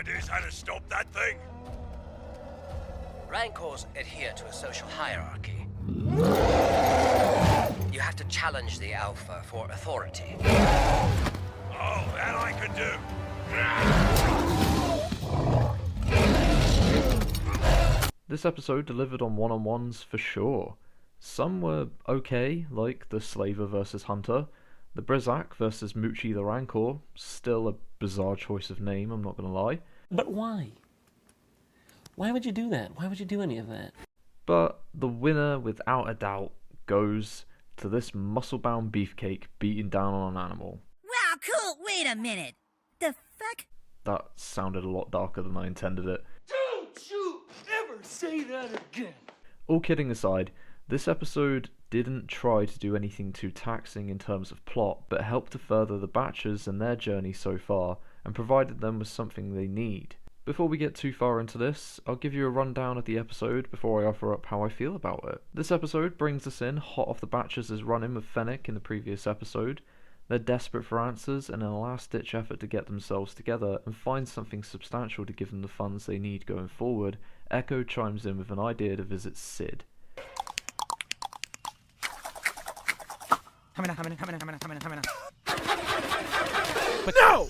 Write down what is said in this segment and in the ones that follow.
ideas how to stop that thing? Rancors adhere to a social hierarchy. You have to challenge the Alpha for authority. Oh, that I can do. This episode delivered on one-on-ones for sure. Some were okay, like the Slaver versus Hunter, the Brizak versus Moochie the Rancor, still a bizarre choice of name, I'm not gonna lie. But why? Why would you do that? Why would you do any of that? But the winner, without a doubt, goes to this muscle-bound beefcake beating down on an animal. Wow, cool! Wait a minute! The fuck? That sounded a lot darker than I intended it. Don't you ever say that again! All kidding aside, this episode didn't try to do anything too taxing in terms of plot, but helped to further the Batchers and their journey so far, and provided them with something they need. Before we get too far into this, I'll give you a rundown of the episode before I offer up how I feel about it. This episode brings us in hot off the Batchers' run-in with Fennec in the previous episode. They're desperate for answers and in a last-ditch effort to get themselves together and find something substantial to give them the funds they need going forward, Echo chimes in with an idea to visit Sid. No!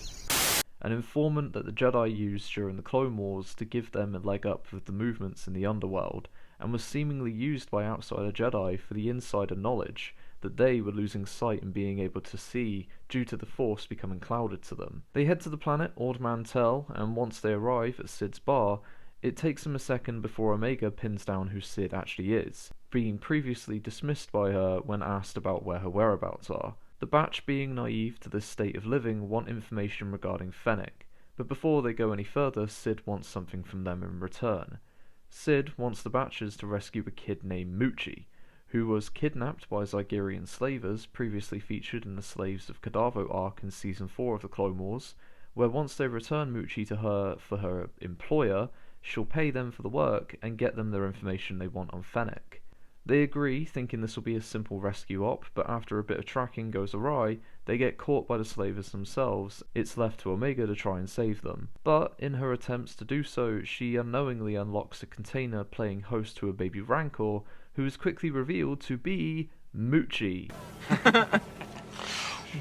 An informant that the Jedi used during the Clone Wars to give them a leg up with the movements in the underworld, and was seemingly used by outsider Jedi for the insider knowledge that they were losing sight and being able to see due to the Force becoming clouded to them. They head to the planet Ord Mantell, and once they arrive at Sid's bar, it takes them a second before Omega pins down who Sid actually is, being previously dismissed by her when asked about where her whereabouts are. The Batch, being naive to this state of living, want information regarding Fennec, but before they go any further, Sid wants something from them in return. Sid wants the Batchers to rescue a kid named Moochie, who was kidnapped by Zygerian slavers previously featured in the Slaves of Kadavo arc in Season 4 of the Clone Wars, where once they return Moochie to her for her employer, she'll pay them for the work and get them their information they want on Fennec. They agree, thinking this will be a simple rescue op, but after a bit of tracking goes awry, they get caught by the slavers themselves. It's left to Omega to try and save them. But in her attempts to do so, she unknowingly unlocks a container playing host to a baby Rancor, who is quickly revealed to be Moochie.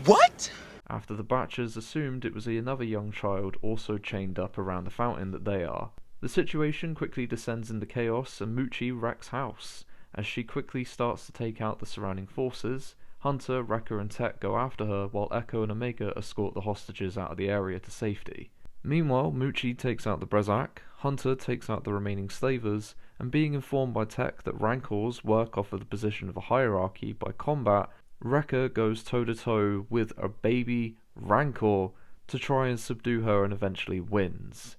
What? After the Batchers assumed it was another young child also chained up around the fountain that they are. The situation quickly descends into chaos and Moochie wrecks house. As she quickly starts to take out the surrounding forces, Hunter, Wrecker and Tech go after her while Echo and Omega escort the hostages out of the area to safety. Meanwhile, Moochie takes out the Brizak, Hunter takes out the remaining slavers, and being informed by Tech that Rancors work off of the position of a hierarchy by combat, Wrecker goes toe-to-toe with a baby Rancor to try and subdue her and eventually wins.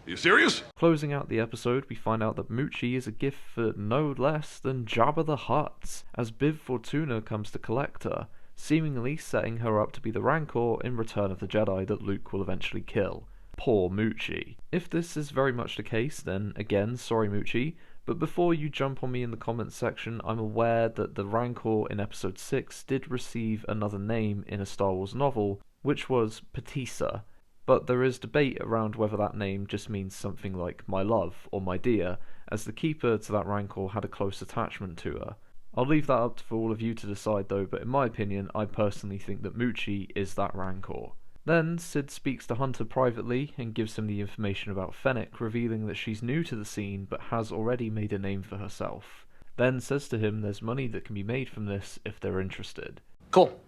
You serious? Closing out the episode, we find out that Moochie is a gift for no less than Jabba the Hutt, as Bib Fortuna comes to collect her, seemingly setting her up to be the Rancor in Return of the Jedi that Luke will eventually kill. Poor Moochie. If this is very much the case, then again, sorry Moochie, but before you jump on me in the comments section, I'm aware that the Rancor in Episode 6 did receive another name in a Star Wars novel, which was Patissa. But there is debate around whether that name just means something like my love or my dear, as the keeper to that Rancor had a close attachment to her. I'll leave that up for all of you to decide though, but in my opinion, I personally think that Moochie is that Rancor. Then Sid speaks to Hunter privately and gives him the information about Fennec, revealing that she's new to the scene but has already made a name for herself. Then says to him there's money that can be made from this if they're interested. Cool.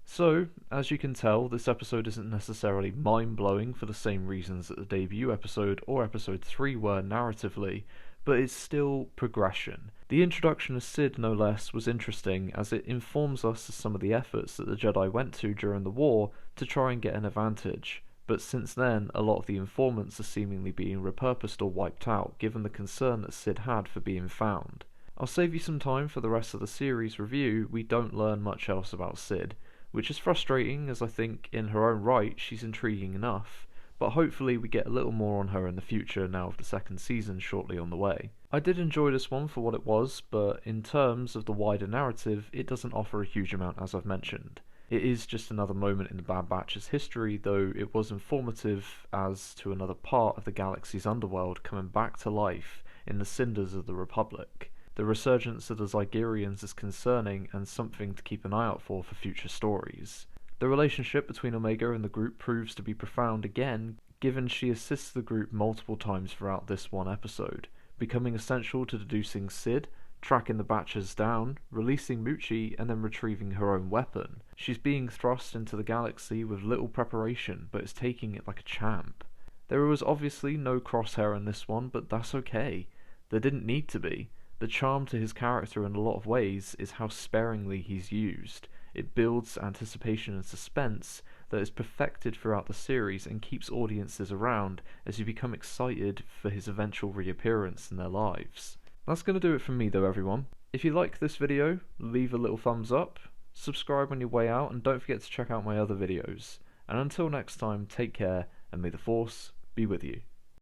So, as you can tell, this episode isn't necessarily mind-blowing for the same reasons that the debut episode or episode 3 were narratively, but it's still progression. The introduction of Sid, no less, was interesting as it informs us of some of the efforts that the Jedi went to during the war to try and get an advantage, but since then a lot of the informants are seemingly being repurposed or wiped out given the concern that Sid had for being found. I'll save you some time for the rest of the series review. We don't learn much else about Sid, which is frustrating as I think in her own right she's intriguing enough, but hopefully we get a little more on her in the future now with the second season shortly on the way. I did enjoy this one for what it was, but in terms of the wider narrative it doesn't offer a huge amount as I've mentioned. It is just another moment in the Bad Batch's history, though it was informative as to another part of the galaxy's underworld coming back to life in the cinders of the Republic. The resurgence of the Zygerians is concerning and something to keep an eye out for future stories. The relationship between Omega and the group proves to be profound again, given she assists the group multiple times throughout this one episode, becoming essential to deducing Sid, tracking the Batchers down, releasing Muchi, and then retrieving her own weapon. She's being thrust into the galaxy with little preparation, but is taking it like a champ. There was obviously no Crosshair in this one, but that's okay. There didn't need to be. The charm to his character in a lot of ways is how sparingly he's used. It builds anticipation and suspense that is perfected throughout the series and keeps audiences around as you become excited for his eventual reappearance in their lives. That's going to do it from me though, everyone. If you like this video, leave a little thumbs up, subscribe on your way out, and don't forget to check out my other videos. And until next time, take care, and may the Force be with you.